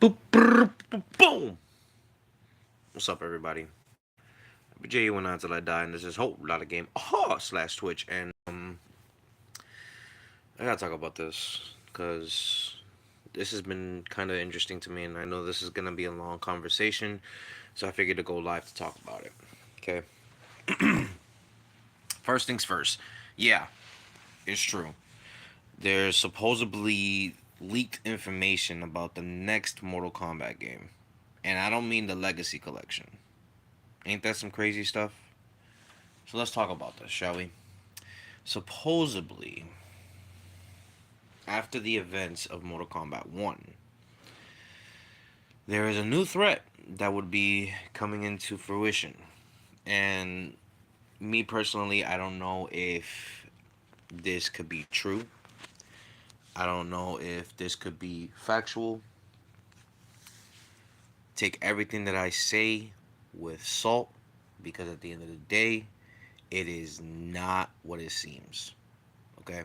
Boop, brr, boom. What's up, everybody? BJ went on till I die, and this is whole lot of game. Slash Twitch, and I gotta talk about this because this has been kind of interesting to me, and I know this is gonna be a long conversation, so I figured to go live to talk about it. Okay. First things first. Yeah, it's true. There's supposedly leaked information about the next Mortal Kombat game, and I don't mean the Legacy Collection. Ain't that some crazy stuff? So let's talk about this, shall we? Supposedly, after the events of Mortal Kombat 1, there is a new threat that would be coming into fruition. And me personally, I don't know if this could be true. I don't know if this could be factual. Take everything that I say with salt because at the end of the day, it is not what it seems. Okay?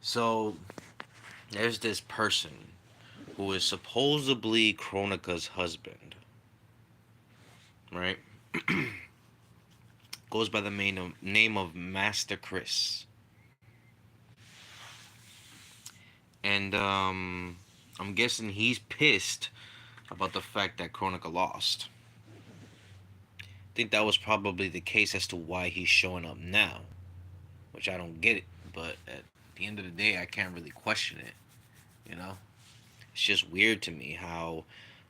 So, there's this person who is supposedly Kronika's husband, right? Goes by the name of Master Chris. And I'm guessing he's pissed about the fact that Kronika lost. I think that was probably the case as to why he's showing up now, which I don't get it. But at the end of the day, I can't really question it. You know, it's just weird to me how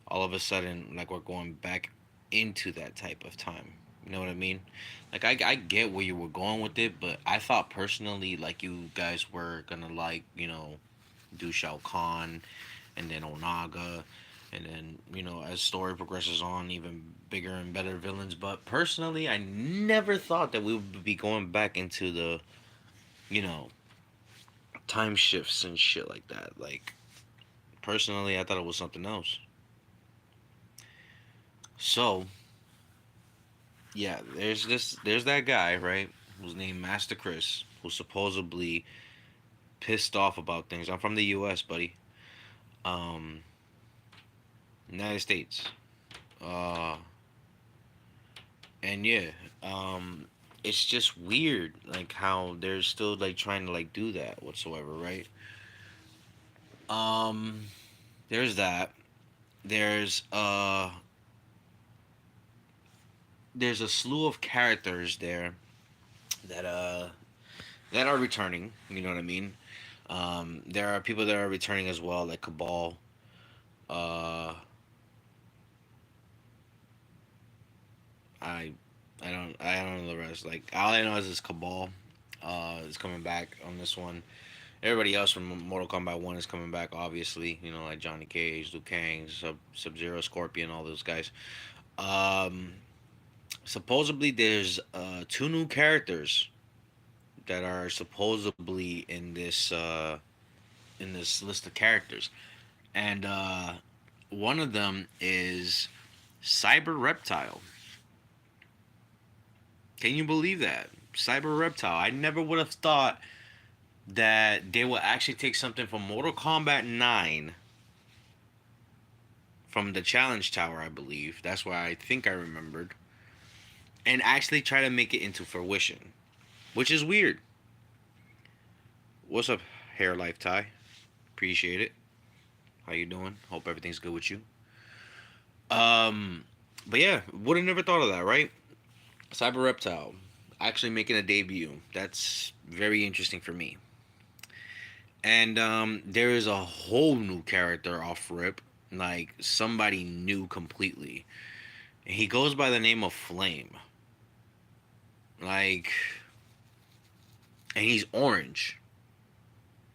all of a sudden, like, we're going back into that type of time. You know what I mean? Like, I get where you were going with it, but I thought personally, like, you guys were gonna, like, do Shao Kahn and then Onaga, and then, as story progresses on, even bigger and better villains. But personally, I never thought that we would be going back into the, you know, time shifts and shit like that. Like, personally, I thought it was something else. So, yeah, there's that guy, right? Who's named Master Chris, who's supposedly pissed off about things. I'm from the US, buddy. Um United States. Uh and yeah, um it's just weird like how they're still like trying to like do that whatsoever, right? Um there's that. There's uh there's a slew of characters there that that are returning, you know what I mean? There are people that are returning as well, like Cabal. Uh, I I don't know the rest. Like all I know is this Cabal is coming back on this one. Everybody else from Mortal Kombat 1 is coming back, obviously. Like Johnny Cage, Liu Kang, Sub Zero, Scorpion, all those guys. Um, Supposedly there's two new characters that are supposedly in this list of characters, and one of them is Cyber Reptile. Can you believe that? Cyber Reptile. I never would have thought that they would actually take something from Mortal Kombat 9 from the Challenge Tower, I believe. That's why I think I remembered. And actually try to make it into fruition, which is weird. What's up, Hair Life Tie? Appreciate it. How you doing? Hope everything's good with you. Um, but yeah, would have never thought of that, right? Cyber Reptile actually making a debut. That's very interesting for me. And there is a whole new character off rip, like somebody new completely. He goes by the name of Flame. Like, and he's orange.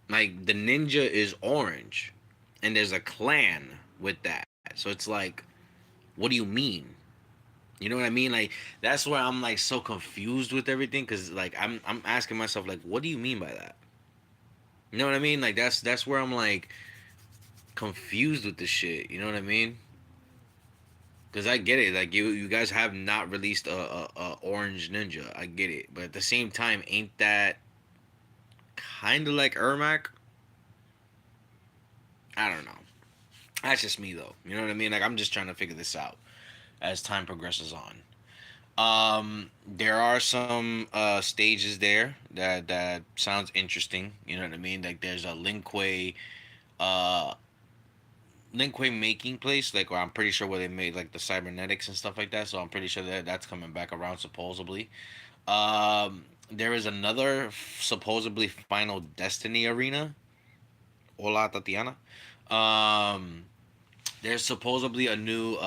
Like the ninja is orange, and there's a clan with that. So it's like, what do you mean? You know what I mean? Like that's where I'm like so confused with everything because like I'm asking myself like, what do you mean by that? You know what I mean? Like that's where I'm like confused with this shit. You know what I mean? Because I get it. Like you guys have not released a orange ninja. I get it, but at the same time, ain't that kind of like Ermac? I don't know. That's just me though. You know what I mean? Like I'm just trying to figure this out as time progresses on. There are some stages there that sounds interesting. You know what I mean? Like there's a uh Linkway making place, like where I'm pretty sure where they made like the cybernetics and stuff like that. So I'm pretty sure that that's coming back around supposedly. There is another supposedly Final Destiny arena. Hola Tatiana. Um, there's supposedly a new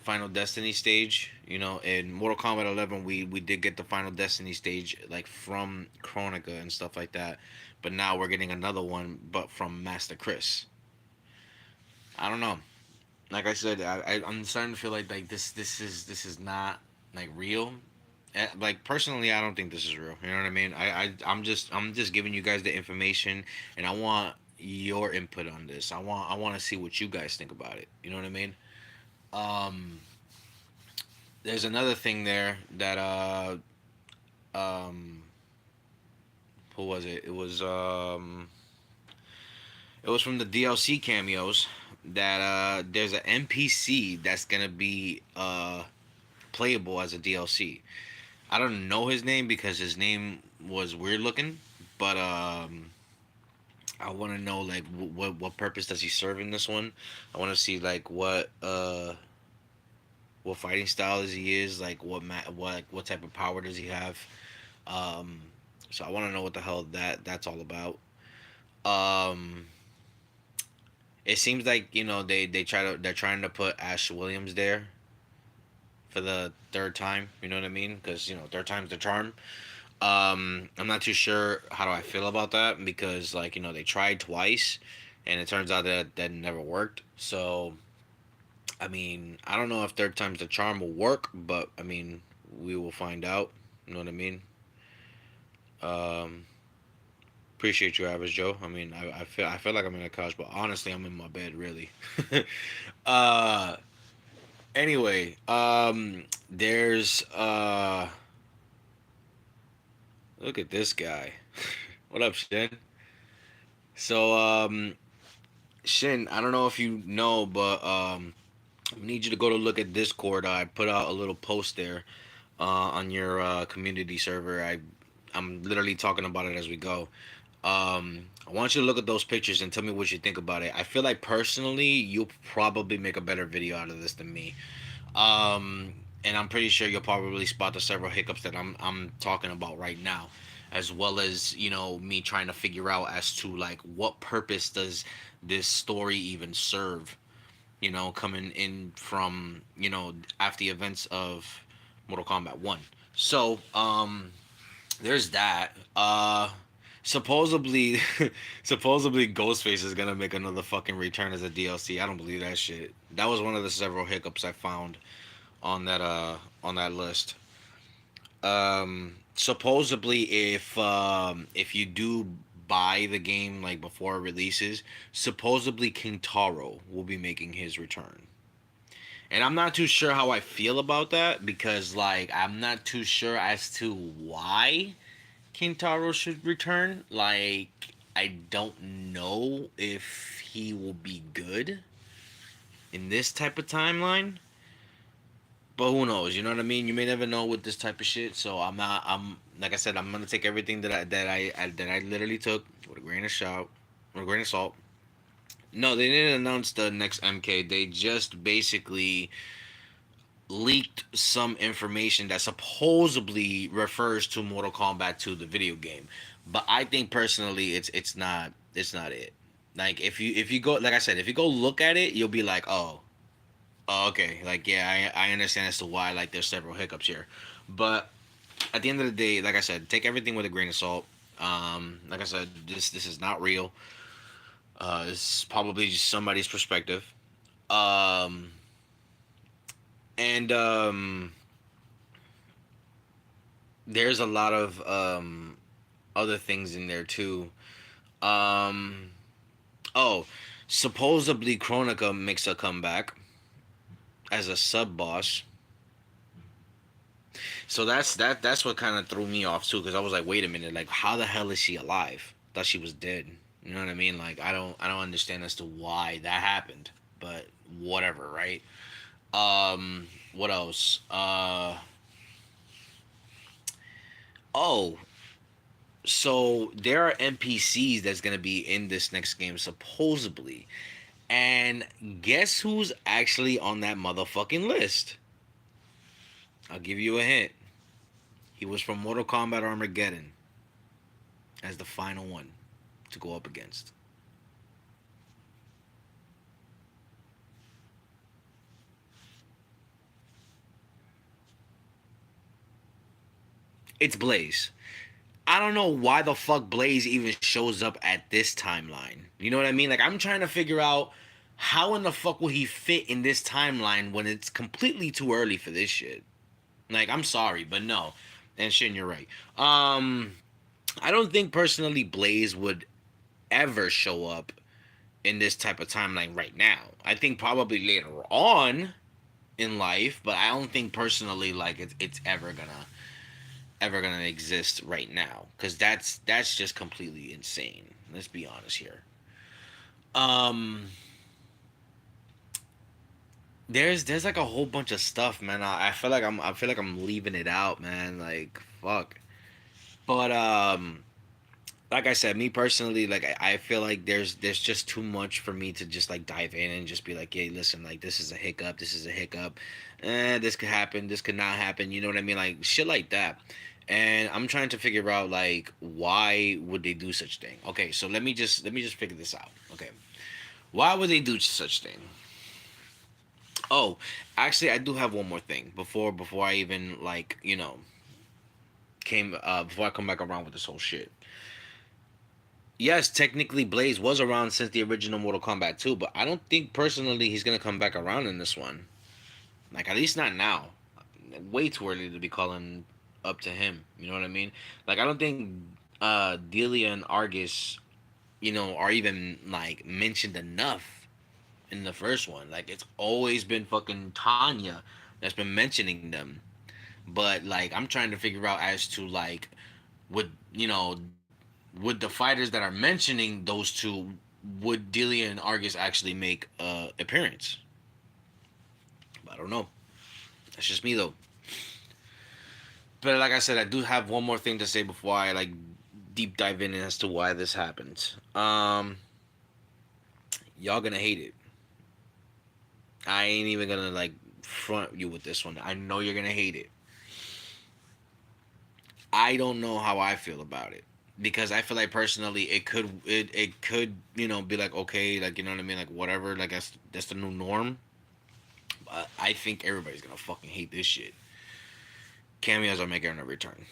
Final Destiny stage. You know, in Mortal Kombat 11, we did get the Final Destiny stage like from Chronica and stuff like that, but now we're getting another one, but from Master Chris. I don't know. Like I said, I'm starting to feel like this is not like real. Like personally, I don't think this is real. You know what I mean? I'm just giving you guys the information, and I want your input on this. I want to see what you guys think about it. You know what I mean? Um, there's another thing there that um who was it? It was from the DLC cameos that there's an NPC that's gonna be playable as a DLC. I don't know his name because his name was weird looking, but I want to know like what purpose does he serve in this one. I want to see like what fighting style is he is, like what type of power does he have. Um, so I want to know what the hell that's all about. Um, it seems like they're trying to put Ash Williams there for the third time. You know what I mean? Because third time's the charm. I'm not too sure how do I feel about that because they tried twice, and it turns out that that never worked. So I mean, I don't know if third time's the charm will work, but I mean, we will find out. You know what I mean? Um, Appreciate you, Average Joe. I mean, I feel like I'm in a couch, but honestly, I'm in my bed, really. uh, anyway, there's look at this guy. What up, Shin? So, Shin, I don't know if you know, but I need you to go to look at Discord. I put out a little post there on your community server. I'm literally talking about it as we go. I want you to look at those pictures and tell me what you think about it. I feel like personally, you'll probably make a better video out of this than me. Um, and I'm pretty sure you'll probably spot the several hiccups that I'm talking about right now, as well as me trying to figure out as to like what purpose does this story even serve. Coming in from after the events of Mortal Kombat 1. So there's that. Supposedly, supposedly Ghostface is gonna make another fucking return as a DLC. I don't believe that shit. That was one of the several hiccups I found on that list. Supposedly, if you do buy the game like before it releases, supposedly King Taro will be making his return. And I'm not too sure how I feel about that because I'm not too sure as to why Kintaro should return. I don't know if he will be good in this type of timeline. But who knows? You know what I mean? You may never know with this type of shit. So I'm not. I'm like I said. I'm gonna take everything that I literally took with a grain of salt. With a grain of salt. No, they didn't announce the next MK. They just basically leaked some information that supposedly refers to Mortal Kombat 2, the video game. But I think personally, it's not it. Like if you go, like I said, if you go look at it, you'll be like, oh, okay, like yeah, I understand as to why like there's several hiccups here. But at the end of the day, like I said, take everything with a grain of salt. Like I said, this is not real. It's probably just somebody's perspective. Um, and there's a lot of other things in there too. Um, oh, supposedly Chronica makes a comeback as a sub boss. So that's what kind of threw me off too, because I was like, wait a minute, like how the hell is she alive? Thought she was dead. You know what I mean? Like I don't understand as to why that happened. but whatever, right? What else? Oh, so there are NPCs that's gonna be in this next game supposedly, and guess who's actually on that motherfucking list? I'll give you a hint. He was from Mortal Kombat Armageddon as the final one to go up against. It's Blaze. I don't know why the fuck Blaze even shows up at this timeline. You know what I mean? Like, I'm trying to figure out how in the fuck will he fit in this timeline when it's completely too early for this shit. Like, I'm sorry, but no. And shit, you're right. I don't think personally Blaze would ever show up in this type of timeline right now. I think probably later on in life, but I don't think personally like it's ever gonna exist right now because that's just completely insane. Let's be honest here. Um, there's like a whole bunch of stuff, man. I feel like I'm leaving it out, man. Like fuck. But like I said, me personally, like I feel like there's just too much for me to just like dive in and just be like, hey, listen, like this is a hiccup, this is a hiccup, this could happen, this could not happen. You know what I mean? Like shit like that. And I'm trying to figure out like why would they do such thing? Okay, so let me just figure this out. Okay, why would they do such thing? Oh, actually, I do have one more thing before I even like came before I come back around with this whole shit. Yes, technically Blaze was around since the original Mortal Kombat 2, but I don't think personally he's gonna come back around in this one. Like at least not now. Way too early to be calling up to him. You know what I mean? Like I don't think Delia and Argus, are even like mentioned enough in the first one. Like it's always been fucking Tanya that's been mentioning them. But like I'm trying to figure out as to like would would the fighters that are mentioning those two, would Delia and Argus actually make appearance? I don't know. That's just me though. But like I said, I do have one more thing to say before I like deep dive in as to why this happened. Y'all gonna hate it. I ain't even gonna like front you with this one. I know you're gonna hate it. I don't know how I feel about it because I feel like personally it could be like okay, like you know what I mean, like whatever, like that's the new norm. But I think everybody's gonna fucking hate this shit. Cameos are making a return.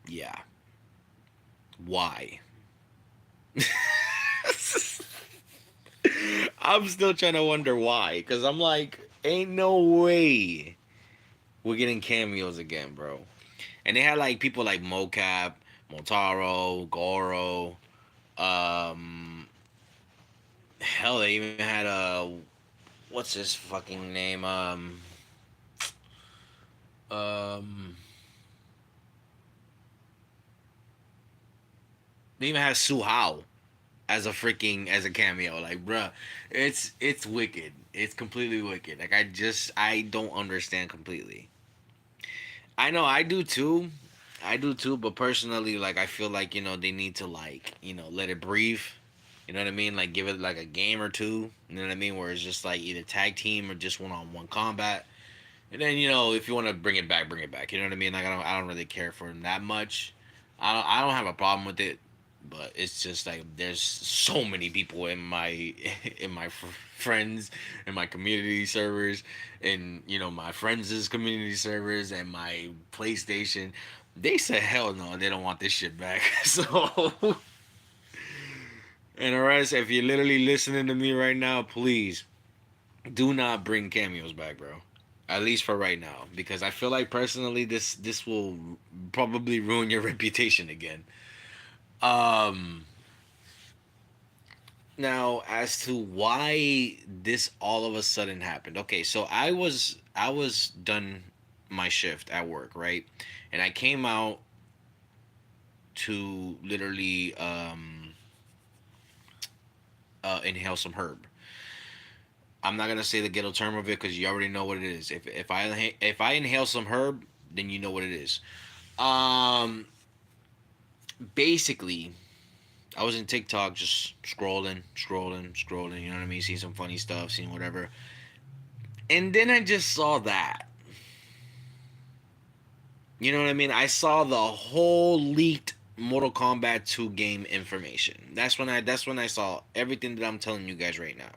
Yeah. Why? I'm still trying to wonder why because I'm like, ain't no way we're getting cameos again, bro. And they had like people like Mocap, Motaro, Goro. Um, hell, they even had what's his fucking name? Um, they even had Suhao as a cameo. Like, bruh, it's wicked. It's completely wicked. Like, I don't understand completely. I know I do too. I do too, but personally, like I feel like they need to like let it breathe. You know what I mean? Like give it like a game or two. You know what I mean? Where it's just like either tag team or just one on one combat. And then if you want to bring it back, bring it back. You know what I mean? Like I don't really care for him that much. I don't have a problem with it, but it's just like there's so many people in my in my friends and my community servers and my friends' community servers and my PlayStation. They said hell no, they don't want this shit back. So and alright, if you're literally listening to me right now, please do not bring cameos back, bro. At least for right now, because I feel like personally this will probably ruin your reputation again. Um, Now as to why this all of a sudden happened. Okay, so I was done my shift at work, right? And I came out to literally inhale some herb. I'm not gonna say the ghetto term of it because you already know what it is. If I inhale some herb, then you know what it is. Um, Basically, I was in TikTok just scrolling. You know what I mean? Seeing some funny stuff, seeing whatever, and then I just saw that. You know what I mean? I saw the whole leaked Mortal Kombat 2 game information. That's when I saw everything that I'm telling you guys right now.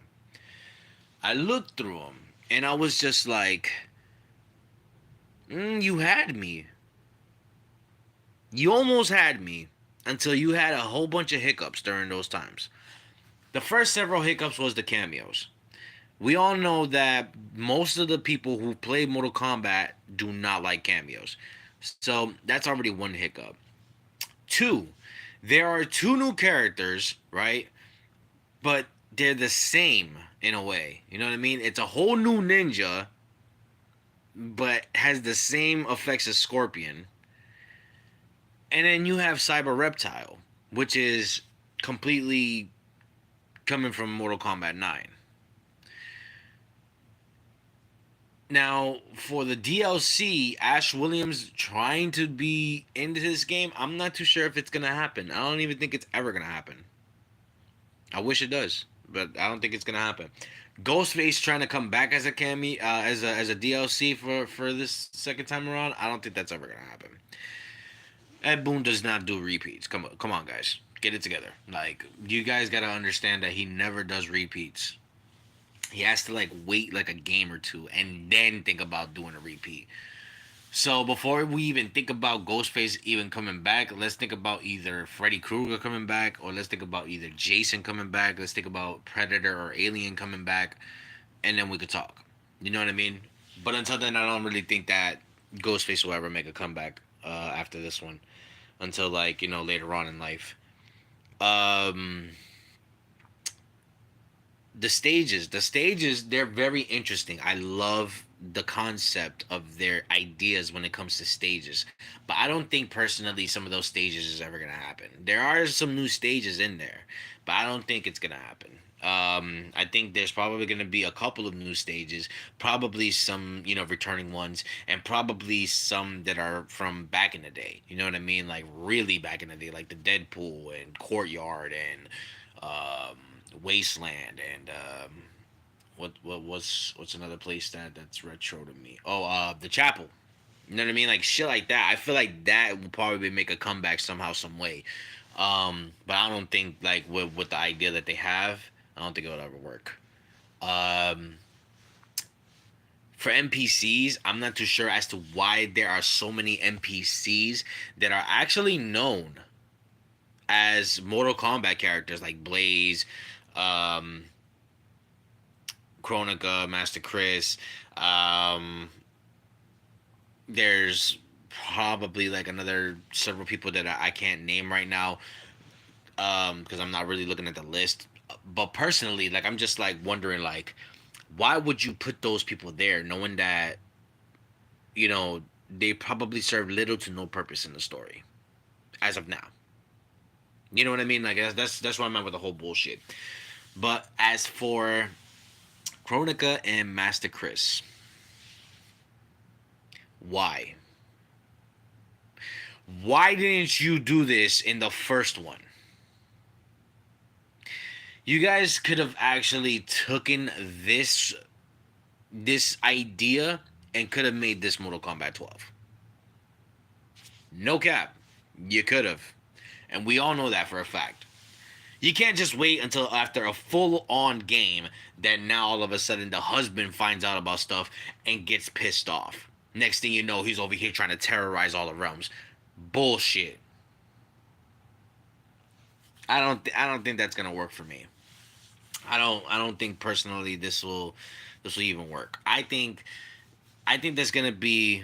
I looked through them and I was just like, you had me. You almost had me until you had a whole bunch of hiccups during those times. The first several hiccups was the cameos. We all know that most of the people who play Mortal Kombat do not like cameos. So that's already one hiccup. Two, there are two new characters, right? But they're the same in a way. You know what I mean? It's a whole new ninja, but has the same effects as Scorpion. And then you have Cyber Reptile, which is completely coming from Mortal Kombat 9. Now, for the DLC, Ash Williams trying to be into this game, I'm not too sure if it's going to happen. I don't even think it's ever going to happen. I wish it does, but I don't think it's going to happen. Ghostface trying to come back as a cameo, as a DLC for this second time around, I don't think that's ever going to happen. Ed Boon does not do repeats. Come on, guys, get it together. Like, you guys gotta understand that he never does repeats. He has to like wait like a game or two and then think about doing a repeat. So before we even think about Ghostface even coming back, let's think about either Freddy Krueger coming back, or let's think about either Jason coming back. Let's think about Predator or Alien coming back, and then we could talk. You know what I mean? But until then, I don't really think that Ghostface will ever make a comeback after this one. Until like later on in life. Um, the stages, they're very interesting. I love the concept of their ideas when it comes to stages, but I don't think personally some of those stages is ever gonna happen. There are some new stages in there, but I don't think it's gonna happen. I think there's probably going to be a couple of new stages, probably some, returning ones, and probably some that are from back in the day. You know what I mean? Like really back in the day, like the Deadpool and Courtyard and um, Wasteland and what's another place that's retro to me? Oh, the Chapel. You know what I mean? Like shit like that. I feel like that will probably make a comeback somehow, some way. But I don't think like with the idea that they have, I don't think it would ever work. Um, for NPCs, I'm not too sure as to why there are so many NPCs that are actually known as Mortal Kombat characters like Blaze, um, Kronika, Master Chris. Um, there's probably like another several people that I can't name right now because I'm not really looking at the list. But personally, like I'm just like wondering like why would you put those people there knowing that you know they probably serve little to no purpose in the story as of now. You know what I mean? Like that's what I meant with the whole bullshit. But as for Kronika and Master Chris, why? Why didn't you do this in the first one? You guys could have actually taken this idea and could have made this Mortal Kombat 12. No cap. You could have. And we all know that for a fact. You can't just wait until after a full on game that now all of a sudden the husband finds out about stuff and gets pissed off. Next thing you know, he's over here trying to terrorize all the realms. Bullshit. I don't think that's gonna work for me. I don't think personally this will even work. I think that's gonna be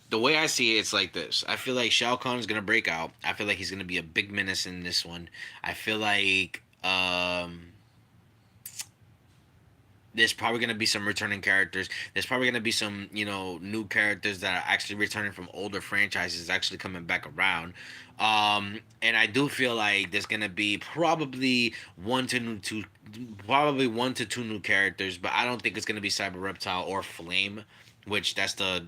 the way I see it. It's like this. I feel like Shao Kahn is gonna break out. I feel like he's gonna be a big menace in this one. I feel like There's probably gonna be some returning characters. There's probably gonna be some, new characters that are actually returning from older franchises, actually coming back around. And I do feel like there's gonna be probably one to two new characters, but I don't think it's gonna be Cyber Reptile or Flame, which that's the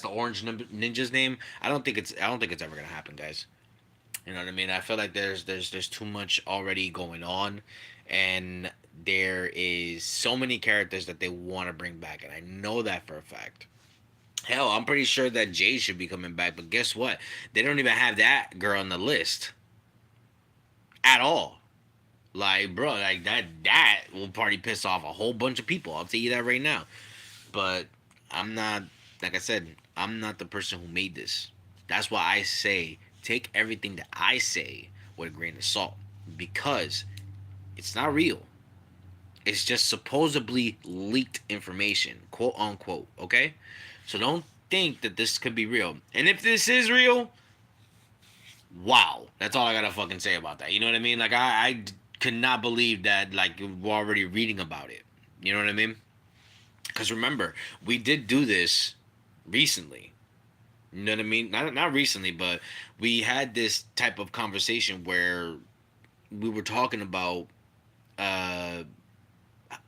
Orange Ninja's name. I don't think it's ever gonna happen, guys. You know what I mean? I feel like there's too much already going on, and there is so many characters that they want to bring back, and I know that for a fact. Hell, I'm pretty sure that Jade should be coming back, but guess what? They don't even have that girl on the list at all. Like, bro, like that will probably piss off a whole bunch of people. I'll tell you that right now. But I'm not, like I said, I'm not the person who made this. That's why I say take everything that I say with a grain of salt, because it's not real. It's just supposedly leaked information, quote unquote. Okay, so don't think that this could be real. And if this is real, wow, that's all I gotta fucking say about that. You know what I mean? Like I could not believe that like we're already reading about it. You know what I mean? Because remember, we did do this recently. You know what I mean? Not recently, but we had this type of conversation where we were talking about uh,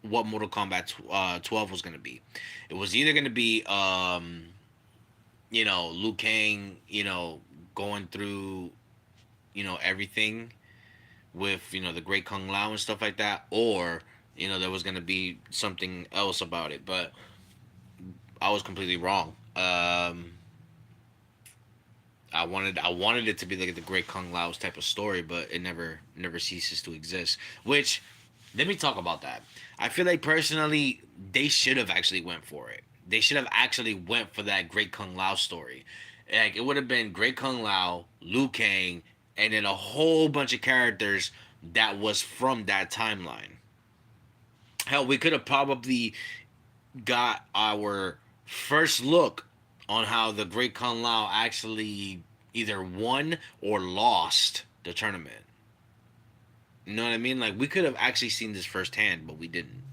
what Mortal Kombat 12 was going to be. It was either going to be Liu Kang, going through everything with the Great Kung Lao and stuff like that, or there was going to be something else about it. But I was completely wrong. I wanted it to be like the Great Kung Lao's type of story, but it never ceases to exist. Which, let me talk about that. I feel like personally they should have actually went for it. They should have actually went for that Great Kung Lao story. Like it would have been Great Kung Lao, Liu Kang, and then a whole bunch of characters that was from that timeline. Hell, we could have probably got our first look on how the Great Kung Lao actually either won or lost the tournament. You know what I mean? Like we could have actually seen this firsthand, but we didn't.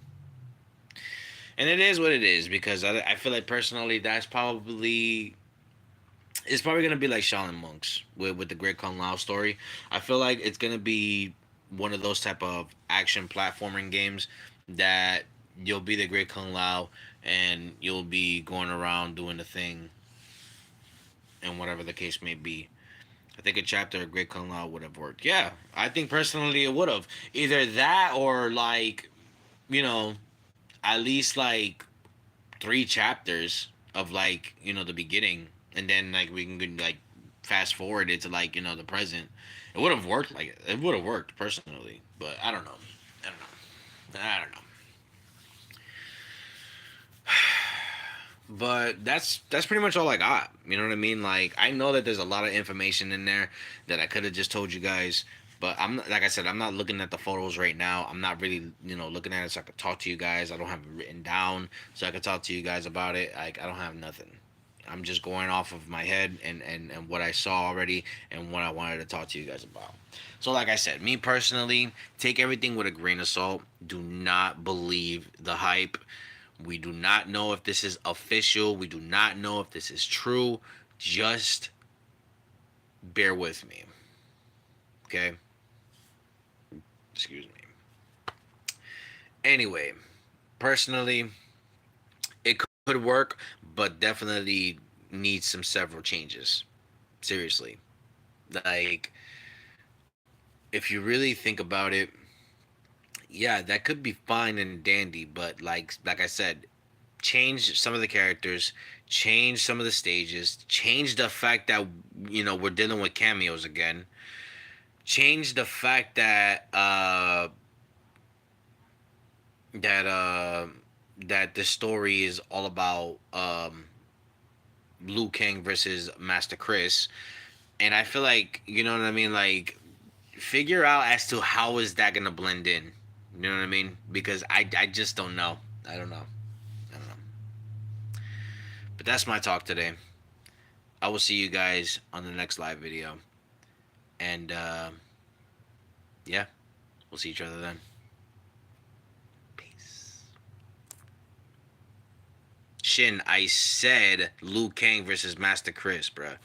And it is what it is, because I feel like personally that's probably it's probably gonna be like Shaolin Monks with the Great Kung Lao story. I feel like it's gonna be one of those type of action platforming games that you'll be the Great Kung Lao and you'll be going around doing the thing and whatever the case may be. I think a chapter of Great Kung Lao would have worked. Yeah, I think personally it would have. Either that or like, you know, at least like three chapters of like, the beginning, and then like we can like fast forward it to like, the present. It would have worked, like it would have worked personally, but I don't know. I don't know. I don't know. But that's pretty much all I got. You know what I mean? Like I know that there's a lot of information in there that I could have just told you guys, but I'm not, like I said, I'm not looking at the photos right now. I'm not really looking at it so I could talk to you guys. I don't have it written down so I could talk to you guys about it. Like I don't have nothing. I'm just going off of my head and what I saw already and what I wanted to talk to you guys about. So like I said, me personally, take everything with a grain of salt. Do not believe the hype. We do not know if this is official. We do not know if this is true. Just bear with me. Okay? Excuse me. Anyway, personally, it could work, but definitely needs some several changes. Seriously. Like, if you really think about it, yeah, that could be fine and dandy, but like I said, change some of the characters, change some of the stages, change the fact that we're dealing with cameos again, change the fact that that the story is all about Liu Kang versus Master Chris, and I feel like what I mean, like figure out as to how is that gonna blend in. You know what I mean? Because I just don't know. I don't know. I don't know. But that's my talk today. I will see you guys on the next live video. And yeah, we'll see each other then. Shin, I said Liu Kang versus Master Chris, bruh.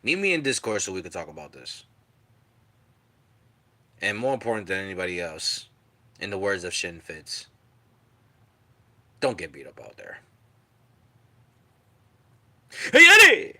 Meet me in Discord so we can talk about this. And more important than anybody else, in the words of Shin Fitz, don't get beat up out there. Hey, Eddie!